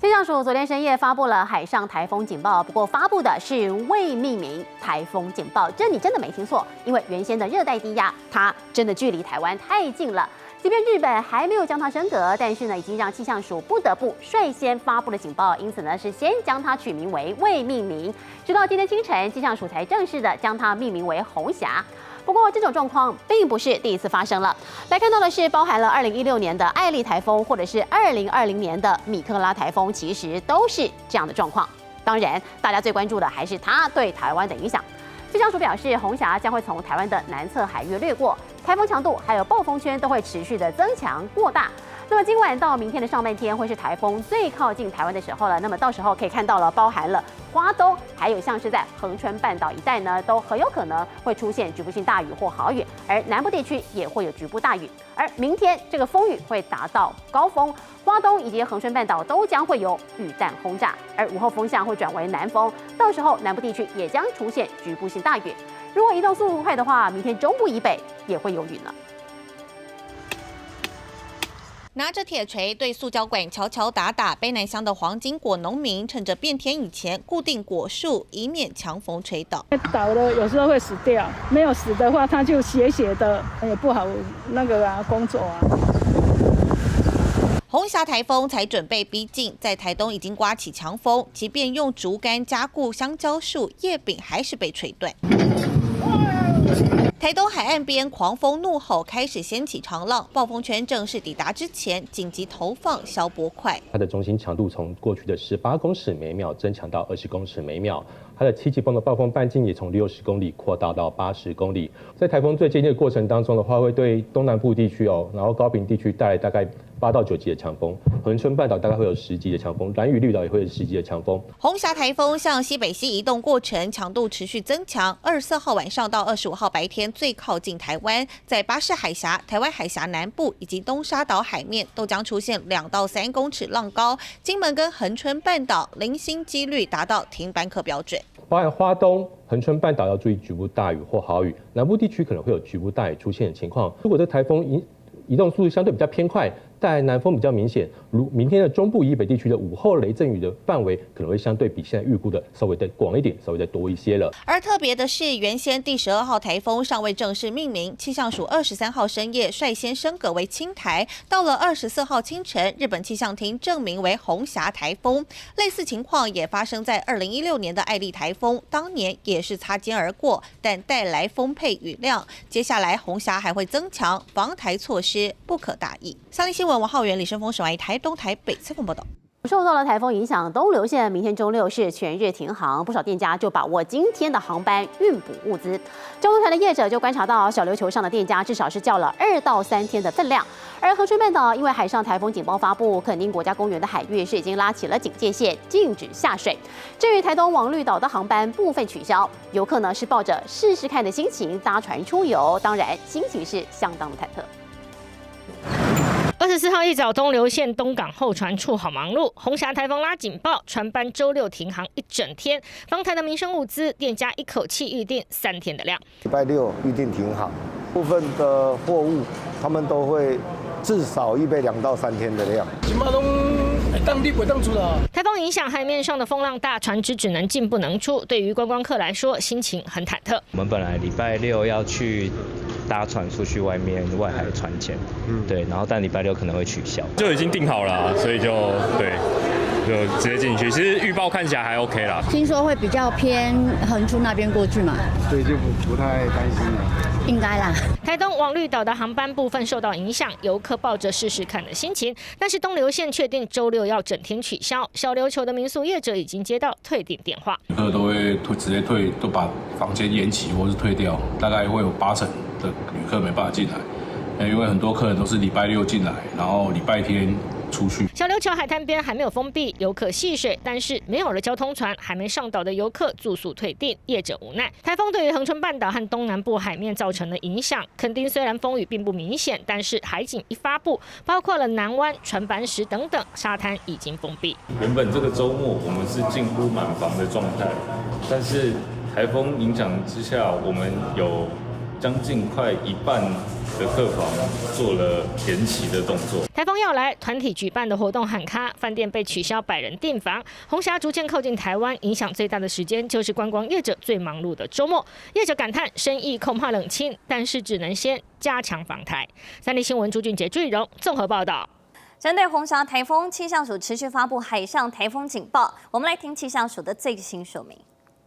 气象署昨天深夜发布了海上台风警报，不过发布的是未命名台风警报，这你真的没听错，因为原先的热带低压它真的距离台湾太近了。即便日本还没有将它升格，但是呢，已经让气象署不得不率先发布了警报，因此呢，是先将它取名为未命名，直到今天清晨，气象署才正式的将它命名为红霞。不过，这种状况并不是第一次发生了。来看到的是，包含了2016年的艾利台风，或者是2020年的米克拉台风，其实都是这样的状况。当然，大家最关注的还是它对台湾的影响。气象署表示，红霞将会从台湾的南侧海域掠过，台风强度还有暴风圈都会持续的增强过大。那么今晚到明天的上半天会是台风最靠近台湾的时候了。那么到时候可以看到了，包含了花东，还有像是在恒春半岛一带呢，都很有可能会出现局部性大雨或豪雨，而南部地区也会有局部大雨。而明天这个风雨会达到高峰，花东以及恒春半岛都将会有雨弹轰炸，而午后风向会转为南风，到时候南部地区也将出现局部性大雨。如果移动速度快的话，明天中部以北也会有雨呢。拿着铁锤对塑胶管敲敲打打背南乡的黄金果农民，趁着变天以前固定果树，以免强风吹倒。倒了有时候会死掉，没有死的话，它就斜斜的，也不好工作啊。红霞台风才准备逼近，在台东已经刮起强风，即便用竹竿加固香蕉树，叶柄还是被吹断。台东海岸边狂风怒吼，开始掀起长浪，暴风圈正式抵达之前，紧急投放消波块。它的中心强度从过去的18公尺每秒增强到20公尺每秒，它的7级风的暴风半径也从60公里扩大到80公里。在台风最接近的过程当中的话，会对东南部地区然后高屏地区带来大概8到9级的强风，恒春半岛大概会有10级的强风，兰屿绿岛也会有10级的强风。红霞台风向西北西移动过程强度持续增强，24号晚上到25号白天最靠近台湾，在巴士海峡、台湾海峡南部以及东沙岛海面都将出现2到3公尺浪高，金门跟恒春半岛零星几率达到停班课标准。包含花东、恒春半岛要注意局部大雨或豪雨，南部地区可能会有局部大雨出现的情况。如果这台风移动速度相对比较偏快，带来南风比较明显，如明天的中部以北地区的午后雷阵雨的范围可能会相对比现在预估的稍微再广一点，稍微再多一些了。而特别的是，原先第12号台风尚未正式命名，气象署23号深夜率先升格为轻台，到了24号清晨，日本气象厅正名为红霞台风。类似情况也发生在2016年的艾利台风，当年也是擦肩而过，但带来丰沛雨量。接下来红霞还会增强，防台措施不可大意。三立新闻王浩源、李生峰、沈怀台东台北采访报道。受到了台风影响，东流线明天周六是全日停航，不少店家就把握今天的航班运补物资。交通团的业者就观察到，小琉球上的店家至少是叫了2到3天的分量。而恒春半岛因为海上台风警报发布，垦丁国家公园的海域是已经拉起了警戒线，禁止下水。至于台东往绿岛的航班部分取消，游客呢是抱着试试看的心情搭船出游，当然心情是相当的忐忑。24号一早，东流线东港候船处好忙碌，红霞台风拉警报，船班周六停航一整天。防台的民生物资，店家一口气预定3天的量。礼拜6预定停航，部分的货物他们都会至少预备2到3天的量。台风影响海面上的风浪大，船只只能进不能出。对于观光客来说，心情很忐忑。我们本来礼拜6要去搭船出去外海船前，对，然后但礼拜6可能会取消，就已经订好了，所以就直接进去。其实预报看起来还 OK 啦。听说会比较偏恒春那边过去嘛，所以就不太担心了。应该啦。台东往绿岛的航班部分受到影响，游客抱着试试看的心情，但是东流线确定周六要整天取消。小琉球的民宿业者已经接到退订电话，旅客都会直接退，都把房间延期或是退掉，大概会有80%的旅客没办法进来，因为很多客人都是礼拜6进来，然后礼拜天出去。小琉球海滩边还没有封闭，游客戏水，但是没有了交通船，还没上岛的游客住宿退订，业者无奈。台风对于恒春半岛和东南部海面造成的影响，垦丁虽然风雨并不明显，但是海警一发布，包括了南湾、船板石等等，沙滩已经封闭。原本这个周末我们是近乎满房的状态，但是台风影响之下，我们有将近快一半的客房做了延期的动作。台风要来，团体举办的活动喊卡，饭店被取消100人订房。红霞逐渐靠近台湾，影响最大的时间就是观光业者最忙碌的周末。业者感叹生意恐怕冷清，但是只能先加强防台。三立新闻朱俊杰、朱以荣综合报道。针对红霞台风，气象署持续发布海上台风警报。我们来听气象署的最新说明。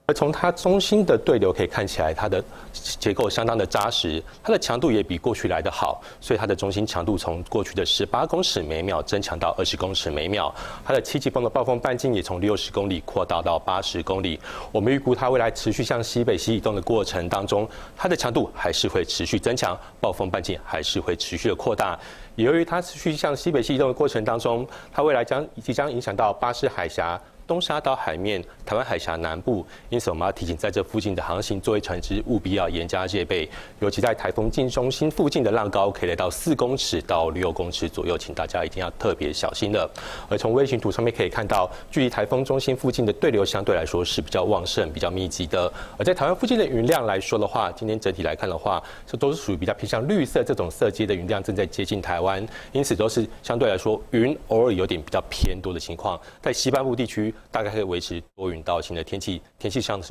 而从它中心的对流可以看起来，它的结构相当的扎实，它的强度也比过去来得好，所以它的中心强度从过去的18公尺每秒增强到20公尺每秒，它的7级风的暴风半径也从60公里扩大到80公里。我们预估它未来持续向西北西移动的过程当中，它的强度还是会持续增强，暴风半径还是会持续的扩大。也由于它持续向西北西移动的过程当中，它未来即将影响到巴士海峡、东沙岛海面、台湾海峡南部，因此我们要提醒在这附近的航行作业船只务必要严加戒备，尤其在台风近中心附近的浪高可以来到4公尺到6公尺左右，请大家一定要特别小心的。而从卫星图上面可以看到，距离台风中心附近的对流相对来说是比较旺盛、比较密集的。而在台湾附近的云量来说的话，今天整体来看的话，这都是属于比较偏向绿色这种色阶的云量正在接近台湾，因此都是相对来说云偶尔有点比较偏多的情况，在西半部地区大概可以维持多云到晴的天气，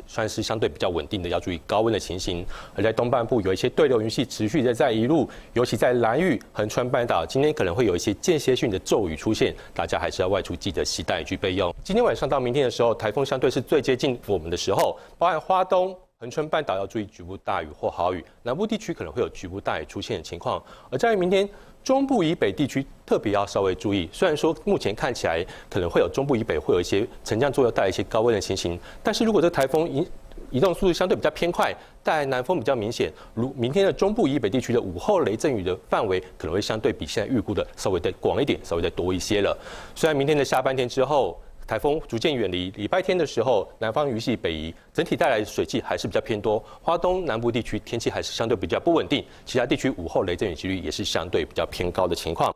算是相对比较稳定的，要注意高温的情形。而在东半部有一些对流云系持续的在移入，尤其在兰屿、恒春半岛，今天可能会有一些间歇性的骤雨出现，大家还是要外出记得携带雨具备用。今天晚上到明天的时候，台风相对是最接近我们的时候，包含花东、恒春半岛要注意局部大雨或豪雨，南部地区可能会有局部大雨出现的情况。而在于明天，中部以北地区特别要稍微注意，虽然说目前看起来可能会有中部以北会有一些沉降作用带来一些高温的情形，但是如果这台风移动速度相对比较偏快，带来南风比较明显，如明天的中部以北地区的午后雷阵雨的范围可能会相对比现在预估的稍微再广一点，稍微再多一些了。虽然明天的下半天之后，台风逐渐远离，礼拜天的时候，南方雨系北移，整体带来的水汽还是比较偏多。花东南部地区天气还是相对比较不稳定，其他地区午后雷阵雨几率也是相对比较偏高的情况。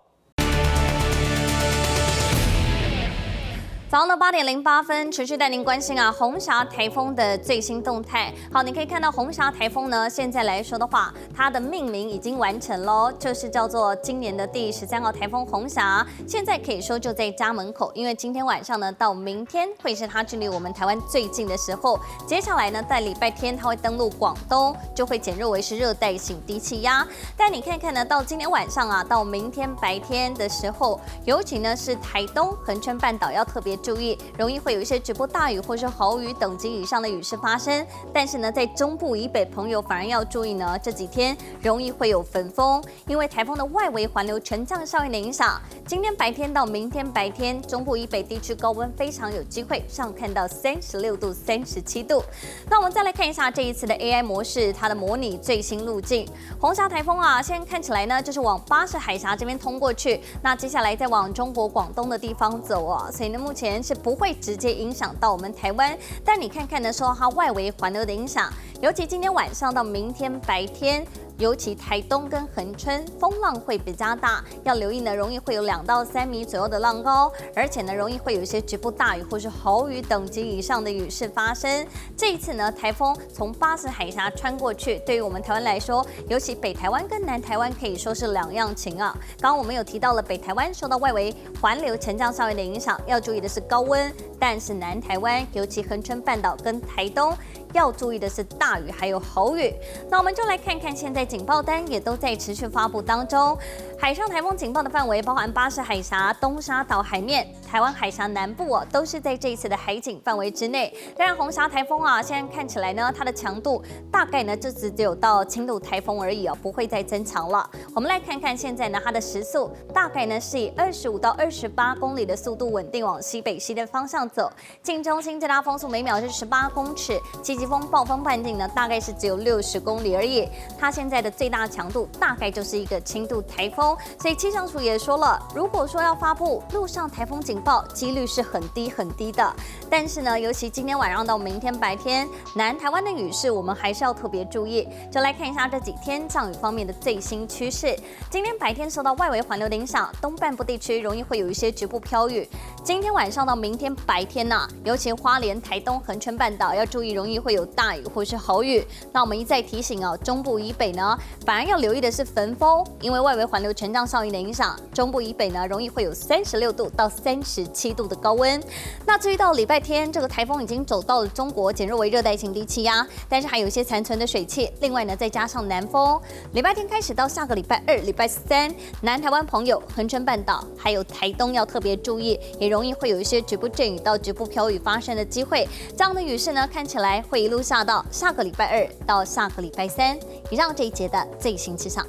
早上的8点08分，持续带您关心红霞台风的最新动态。好，你可以看到红霞台风呢，现在来说的话，它的命名已经完成喽，就是叫做今年的第13号台风红霞。现在可以说就在家门口，因为今天晚上呢到明天会是它距离我们台湾最近的时候。接下来呢，在礼拜天它会登陆广东，就会减弱为是热带性低气压。但你看看呢，到今天晚上到明天白天的时候，尤其呢是台东、恒春半岛要特别注意，容易会有一些局部大雨或是豪雨等级以上的雨势发生。但是呢，在中部以北朋友反而要注意呢，这几天容易会有焚风，因为台风的外围环流沉降效应的影响。今天白天到明天白天，中部以北地区高温非常有机会上看到36度、37度。那我们再来看一下这一次的 AI 模式，它的模拟最新路径。红霞台风现在看起来呢，就是往巴士海峡这边通过去，那接下来再往中国广东的地方走所以呢，目前是不会直接影响到我们台湾。但你看看呢，受到它外围环流的影响，尤其今天晚上到明天白天，尤其台东跟恒春风浪会比较大，要留意呢，容易会有2到3米左右的浪高，而且呢，容易会有一些局部大雨或是豪雨等级以上的雨势发生。这一次呢，台风从巴士海峡穿过去，对于我们台湾来说，尤其北台湾跟南台湾可以说是两样情刚刚我们有提到了北台湾受到外围环流沉降效应的影响，要注意的是高温，但是南台湾尤其恒春半岛跟台东要注意的是大雨还有豪雨。那我们就来看看现在警报单也都在持续发布当中。海上台风警报的范围包含巴士海峡、东沙岛海面、台湾海峡南部都是在这一次的海警范围之内。当然，红霞台风现在看起来呢，它的强度大概呢就只有到轻度台风而已不会再增强了。我们来看看现在呢，它的时速大概呢是以25到28公里的速度稳定往西北西的方向走。近中心最大风速每秒是18公尺，7级风暴风半径呢大概是只有60公里而已。它现在的最大强度大概就是一个轻度台风。所以气象署也说了，如果说要发布陆上台风警警报几率是很低很低的。但是呢，尤其今天晚上到明天白天，南台湾的雨势我们还是要特别注意。就来看一下这几天降雨方面的最新趋势。今天白天受到外围环流的影响，东半部地区容易会有一些局部飘雨。今天晚上到明天白天呢，尤其花莲、台东、恒春半岛要注意，容易会有大雨或是豪雨。那我们一再提醒哦，中部以北呢，反而要留意的是焚风，因为外围环流沉降效应的影响，中部以北呢容易会有36度到37度的高温。那至于到礼拜天，这个台风已经走到了中国，减弱为热带性低气压，但是还有一些残存的水汽。另外呢，再加上南风，礼拜天开始到下个礼拜2、礼拜3，南台湾朋友、恒春半岛还有台东要特别注意，也容易会有一些局部阵雨到局部飘雨发生的机会。这样的雨势呢，看起来会一路下到下个礼拜2到下个礼拜3。以上这一节的最新气象。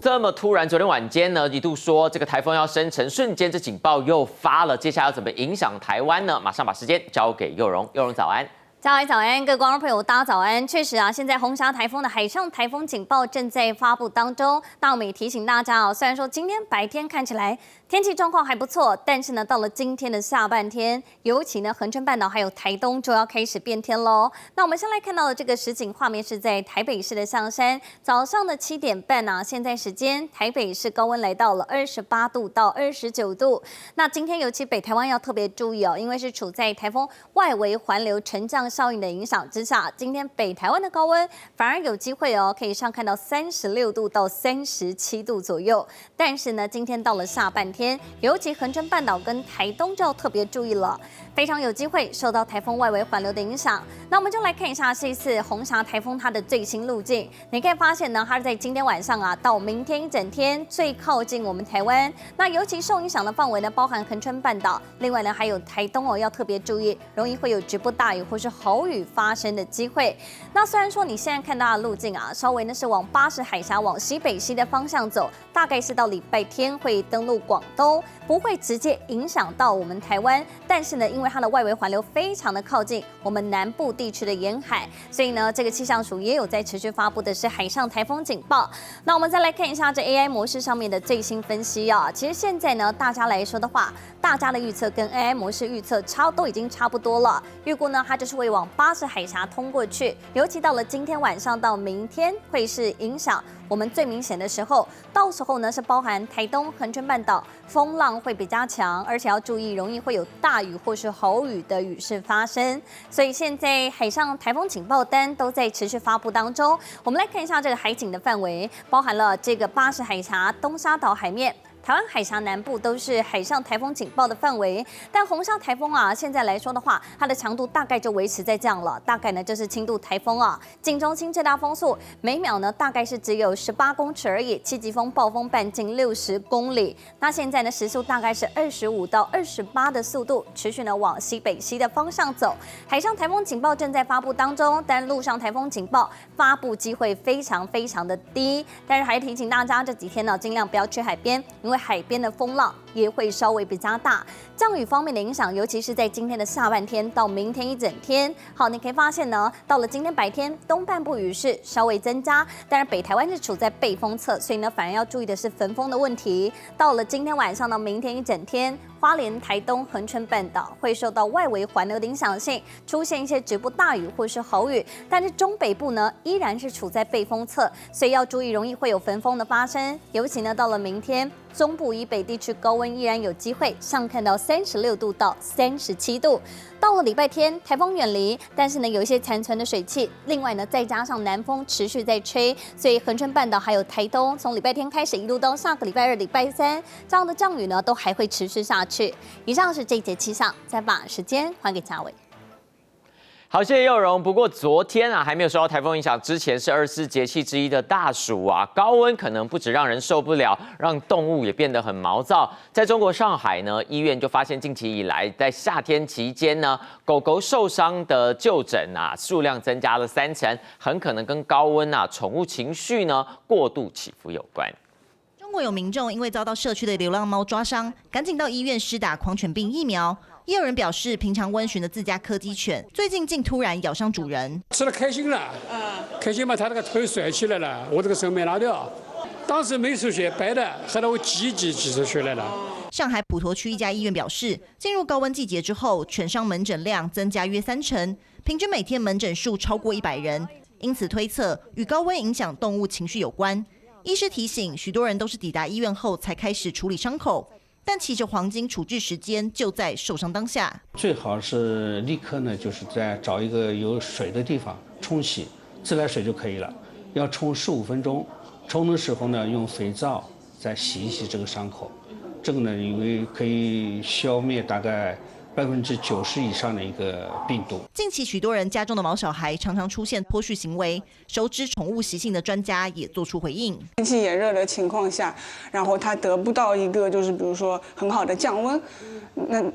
这么突然，昨天晚间呢，一度说这个台风要生成，瞬间这警报又发了，接下来要怎么影响台湾呢？马上把时间交给佑荣，佑荣早安。早安，各位观众朋友，大家早安。确实啊，现在红霞台风的海上台风警报正在发布当中。那我们也提醒大家哦，虽然说今天白天看起来天气状况还不错，但是呢，到了今天的下半天，尤其呢，恒春半岛还有台东就要开始变天喽。那我们先来看到的这个实景画面是在台北市的象山，早上的7点半啊，现在时间台北市高温来到了28度到29度。那今天尤其北台湾要特别注意哦，因为是处在台风外围环流沉降效应的影响之下，今天北台湾的高温反而有机会哦，可以上看到36度到37度左右。但是呢，今天到了下半天，尤其恒春半岛跟台东就要特别注意了，非常有机会受到台风外围环流的影响。那我们就来看一下这一次红霞台风它的最新路径。你可以发现呢，它在今天晚上啊到明天一整天最靠近我们台湾。那尤其受影响的范围呢，包含恒春半岛，另外呢还有台东哦，要特别注意，容易会有局部大雨或是豪雨发生的机会。那虽然说你现在看到的路径啊，稍微呢是往巴士海峡往西北西的方向走，大概是到礼拜天会登陆广东，不会直接影响到我们台湾。但是呢，因为它的外围环流非常的靠近我们南部地区的沿海，所以呢，这个气象署也有在持续发布的是海上台风警报。那我们再来看一下这 AI 模式上面的最新分析啊，其实现在呢，大家来说的话，大家的预测跟 AI 模式预测都已经差不多了。预估呢，它就是会往巴士海峡通过去，尤其到了今天晚上到明天会是影响我们最明显的时候，到时候呢是包含台东、恒春半岛，风浪会比较强，而且要注意容易会有大雨或是豪雨的雨势发生。所以现在海上台风警报单都在持续发布当中。我们来看一下这个海警的范围，包含了这个巴士海峡、东沙岛海面。台湾海峡南部都是海上台风警报的范围，但红霞台风啊，现在来说的话，它的强度大概就维持在这样了，大概呢就是轻度台风啊，近中心最大风速每秒呢大概是只有18公尺而已，7级风暴风半径60公里。那现在呢时速大概是25到28的速度，持续呢往西北西的方向走。海上台风警报正在发布当中，但陆上台风警报发布机会非常的低。但是还提醒大家，这几天呢尽量不要去海边，因为海边的风浪也会稍微比较大。降雨方面的影响，尤其是在今天的下半天到明天一整天。好，你可以发现呢，到了今天白天，东半部雨势稍微增加，当然北台湾是处在背风侧，所以呢，反而要注意的是焚风的问题。到了今天晚上到明天一整天，花莲、台东、恒春半岛会受到外围环流的影响性，出现一些局部大雨或是豪雨，但是中北部呢依然是处在背风侧，所以要注意容易会有焚风的发生。尤其呢到了明天，中部以北地区高温依然有机会上看到36度到37度。到了礼拜天，台风远离，但是呢有一些残存的水汽，另外呢再加上南风持续在吹，所以恒春半岛还有台东，从礼拜天开始一路到下个礼拜2、礼拜3，这样的降雨呢都还会持续下去。以上是这一节气象，再把时间还给嘉伟。好，谢谢佑荣。不过昨天啊，还没有受到台风影响之前，是24节气之一的大暑啊，高温可能不止让人受不了，让动物也变得很毛躁。在中国上海呢，医院就发现近期以来，在夏天期间呢，狗狗受伤的就诊啊数量增加了3成，很可能跟高温啊、宠物情绪呢过度起伏有关。中国有民众因为遭到社区的流浪猫抓伤，赶紧到医院施打狂犬病疫苗。也有人表示，平常温驯的自家柯基犬，最近竟突然咬伤主人。吃了开心了，开心嘛，它那个腿甩起来了，我这个手没拿掉，当时没出血，白的，后来我挤出血来了。上海普陀区一家医院表示，进入高温季节之后，犬伤门诊量增加约30%，平均每天门诊数超过100人，因此推测与高温影响动物情绪有关。医师提醒，许多人都是抵达医院后才开始处理伤口，但其实黄金处置时间就在受伤当下。最好是立刻呢，就是在找一个有水的地方冲洗，自来水就可以了。要冲15分钟，冲的时候呢，用肥皂再洗一洗这个伤口。这个呢，因为可以消灭大概90%以上的一个病毒。近期许多人家中的毛小孩常常出现脱序行为，熟知宠物习性的专家也做出回应。天气炎热的情况下，然后它得不到一个就是比如说很好的降温，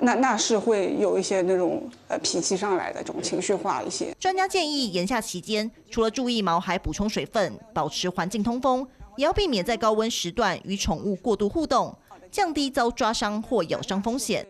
那是会有一些那种脾气上来的这种情绪化一些。专家建议，炎夏期间除了注意毛孩补充水分，保持环境通风，也要避免在高温时段与宠物过度互动，降低遭抓伤或咬伤风险。